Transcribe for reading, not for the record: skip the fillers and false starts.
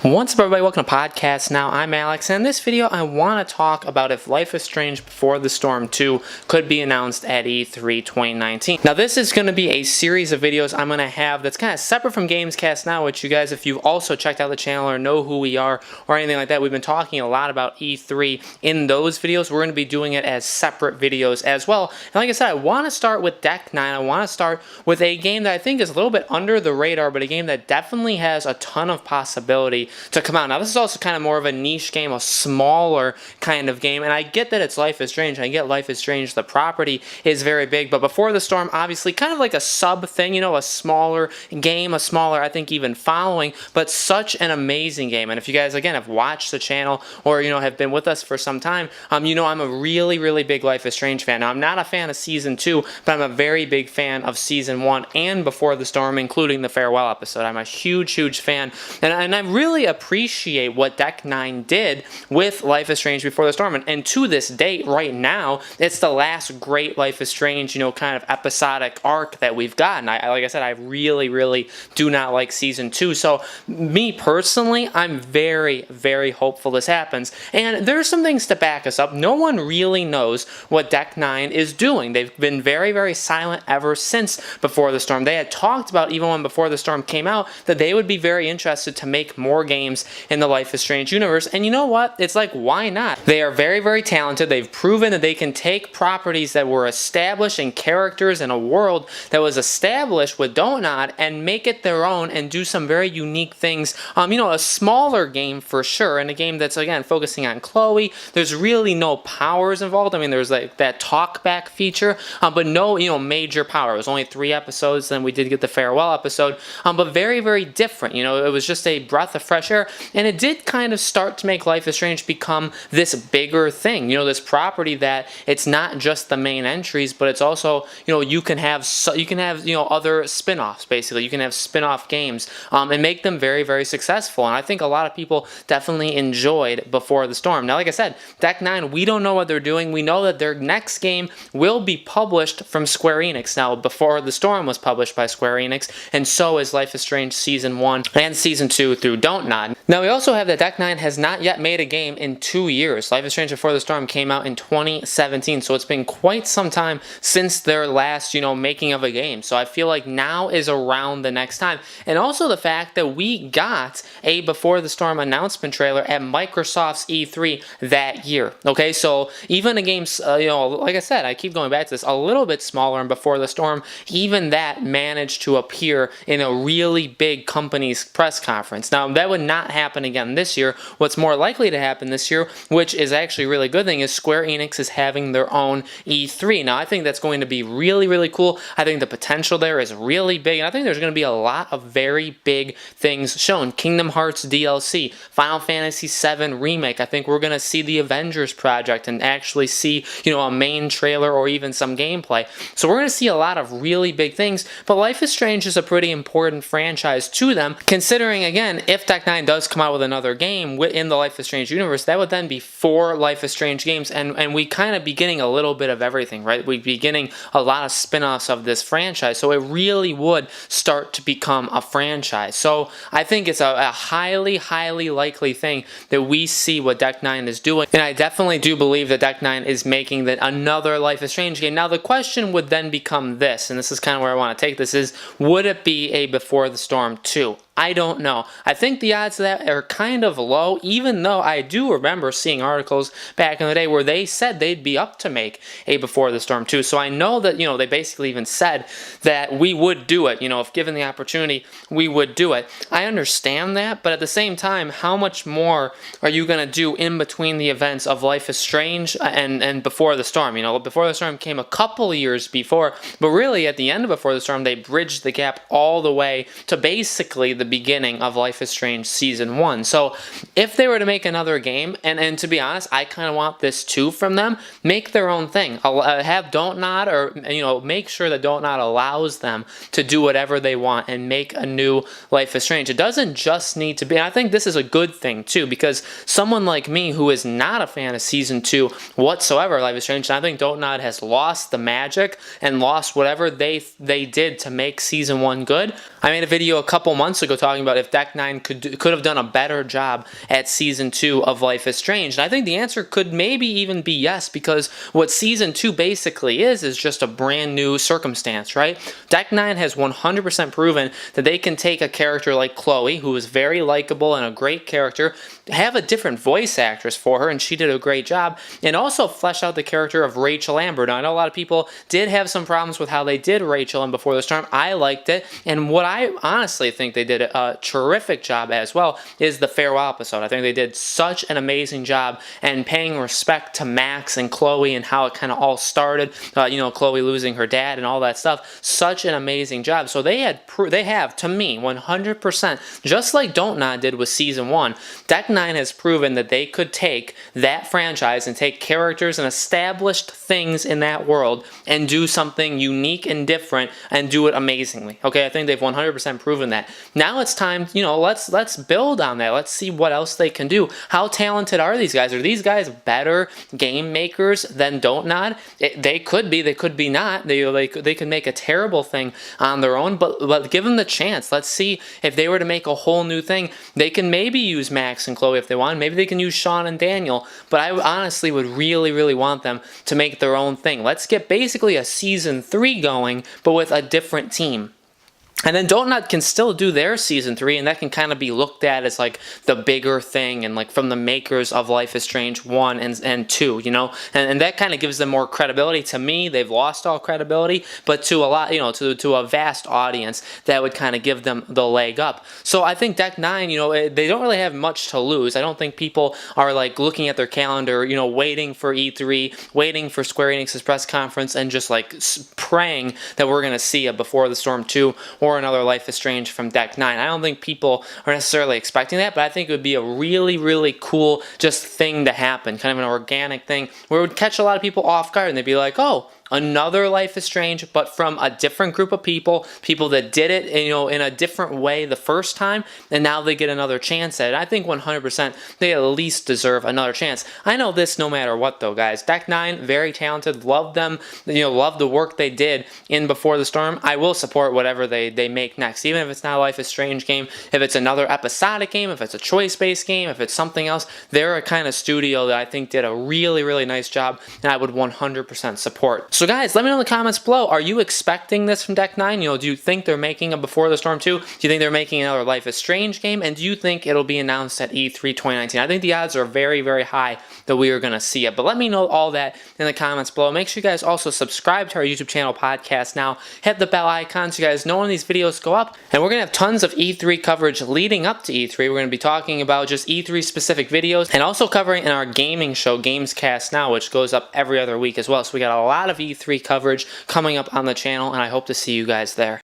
What's up, everybody? Welcome to Podcast Now. I'm Alex, and in this video I want to talk about if Life is Strange Before the Storm 2 could be announced at E3 2019. Now this is going to be a series of videos I'm going to have that's kind of separate from Gamescast Now, which you guys, if you've also checked out the channel or know who we are or anything like that, we've been talking a lot about E3 in those videos. We're going to be doing it as separate videos as well. And like I said, I want to start with Deck 9. I want to start with a game that I think is a little bit under the radar, but a game that definitely has a ton of possibility to come out. Now this is also kind of more of a niche game, a smaller kind of game, and I get that it's Life is Strange. I get Life is Strange, the property is very big, but Before the Storm, obviously kind of like a sub thing, you know, a smaller game, a smaller, I think, even following, but such an amazing game. And if you guys, again, have watched the channel or, you know, have been with us for some time, you know I'm a really, really big Life is Strange fan. Now I'm not a fan of Season 2, but I'm a very big fan of Season 1 and Before the Storm, including the farewell episode. I'm a huge, huge fan, and I really appreciate what Deck 9 did with Life is Strange Before the Storm, and to this date, right now, it's the last great Life is Strange, you know, kind of episodic arc that we've gotten. Like I said, I really, really do not like Season 2, so me personally, I'm very, very hopeful this happens, and there's some things to back us up. No one really knows what Deck 9 is doing. They've been very, very silent ever since Before the Storm. They had talked about, even when Before the Storm came out, that they would be very interested to make more games in the Life is Strange universe, and you know what? It's like, why not? They are very, very talented. They've proven that they can take properties that were established and characters in a world that was established with Don't Nod and make it their own and do some very unique things. You know, a smaller game for sure, and a game that's, again, focusing on Chloe. There's really no powers involved. I mean, there's like that talkback feature, but no, you know, major power. It was only 3 episodes, then we did get the farewell episode, but very, very different. You know, it was just a breath of fresh air, and it did kind of start to make Life is Strange become this bigger thing. You know, this property that it's not just the main entries, but it's also, you know, you can have you know, other spin-offs. Basically, you can have spin-off games and make them very, very successful. And I think a lot of people definitely enjoyed Before the Storm. Now, like I said, Deck 9, we don't know what they're doing. We know that their next game will be published from Square Enix. Now, Before the Storm was published by Square Enix, and so is Life is Strange Season 1 and Season 2 through Don't Nod. Now, we also have that Deck 9 has not yet made a game in 2 years. Life is Strange Before the Storm came out in 2017, so it's been quite some time since their last, you know, making of a game. So I feel like now is around the next time. And also the fact that we got a Before the Storm announcement trailer at Microsoft's E3 that year. Okay, so even a game, you know, like I said, I keep going back to this, a little bit smaller and Before the Storm, even that managed to appear in a really big company's press conference. Now, that would not happen again this year. What's more likely to happen this year, which is actually a really good thing, is Square Enix is having their own E3. Now, I think that's going to be really, really cool. I think the potential there is really big, and I think there's going to be a lot of very big things shown. Kingdom Hearts DLC, Final Fantasy VII Remake. I think we're going to see the Avengers project and actually see, you know, a main trailer or even some gameplay. So we're going to see a lot of really big things, but Life is Strange is a pretty important franchise to them, considering, again, if Deck 9 does come out with another game in the Life is Strange universe, that would then be 4 Life is Strange games, and we kind of be getting a little bit of everything, right? We'd be getting a lot of spin-offs of this franchise, so it really would start to become a franchise. So I think it's a highly, highly likely thing that we see what Deck 9 is doing, and I definitely do believe that Deck 9 is making that another Life is Strange game. Now the question would then become this, and this is kind of where I want to take this, is would it be a Before the Storm 2? I don't know. I think the odds of that are kind of low, even though I do remember seeing articles back in the day where they said they'd be up to make a Before the Storm 2. So I know that, you know, they basically even said that we would do it. You know, if given the opportunity, we would do it. I understand that, but at the same time, how much more are you going to do in between the events of Life is Strange and Before the Storm? You know, Before the Storm came a couple years before, but really at the end of Before the Storm, they bridged the gap all the way to basically the beginning of Life is Strange Season 1. So if they were to make another game, and to be honest, I kind of want this too from them, make their own thing. Have Don't Nod, or, you know, make sure that Don't Nod allows them to do whatever they want and make a new Life is Strange. It doesn't just need to be, and I think this is a good thing too, because someone like me who is not a fan of Season 2 whatsoever, Life is Strange, and I think Don't Nod has lost the magic and lost whatever they did to make Season 1 good. I made a video a couple months ago talking about if Deck 9 could have done a better job at Season 2 of Life is Strange. And I think the answer could maybe even be yes, because what Season 2 basically is just a brand new circumstance, right? Deck 9 has 100% proven that they can take a character like Chloe, who is very likable and a great character, have a different voice actress for her, and she did a great job, and also flesh out the character of Rachel Amber. Now, I know a lot of people did have some problems with how they did Rachel in Before the Storm. I liked it, and what I honestly think they did a terrific job as well is the farewell episode. I think they did such an amazing job and paying respect to Max and Chloe and how it kind of all started, you know, Chloe losing her dad and all that stuff. Such an amazing job. So they have, to me, 100%, just like Don't Nod did with Season 1, Deck 9 has proven that they could take that franchise and take characters and established things in that world and do something unique and different and do it amazingly. Okay, I think they've 100% proven that. Now it's time, you know, let's build on that. Let's see what else they can do. How talented are these guys? Are these guys better game makers than Don't Nod? They could be not. They could make a terrible thing on their own, but give them the chance. Let's see if they were to make a whole new thing. They can maybe use Max and Chloe if they want. Maybe they can use Sean and Daniel, but I honestly would really want them to make their own thing. Let's get basically a Season 3 going, but with a different team. And then Don't Nod can still do their Season 3, and that can kind of be looked at as like the bigger thing, and like from the makers of Life is Strange 1 and 2, you know? And that kind of gives them more credibility. To me, they've lost all credibility, but to a lot, you know, to a vast audience, that would kind of give them the leg up. So I think Deck 9, you know, they don't really have much to lose. I don't think people are like looking at their calendar, you know, waiting for E3, waiting for Square Enix's press conference, and just like praying that we're going to see a Before the Storm 2 or another Life is Strange from Deck 9. I don't think people are necessarily expecting that, but I think it would be a really cool just thing to happen, kind of an organic thing where it would catch a lot of people off guard, and they'd be like, oh, another Life is Strange, but from a different group of people that did it, you know, in a different way the first time, and now they get another chance at it. I think 100% they at least deserve another chance. I know this no matter what, though, guys. Deck 9, very talented, love them, you know, love the work they did in Before the Storm. I will support whatever they make next, even if it's not a Life is Strange game, if it's another episodic game, if it's a choice-based game, if it's something else. They're a kind of studio that I think did a really nice job, and I would 100% support. So guys, let me know in the comments below, are you expecting this from Deck 9? You know, do you think they're making a Before the Storm 2? Do you think they're making another Life is Strange game? And do you think it'll be announced at E3 2019? I think the odds are very high that we are going to see it. But let me know all that in the comments below. Make sure you guys also subscribe to our YouTube channel, Podcast Now. Hit the bell icon so you guys know when these videos go up. And we're going to have tons of E3 coverage leading up to E3. We're going to be talking about just E3 specific videos and also covering in our gaming show, Gamescast Now, which goes up every other week as well. So we got a lot of E3 coverage coming up on the channel, and I hope to see you guys there.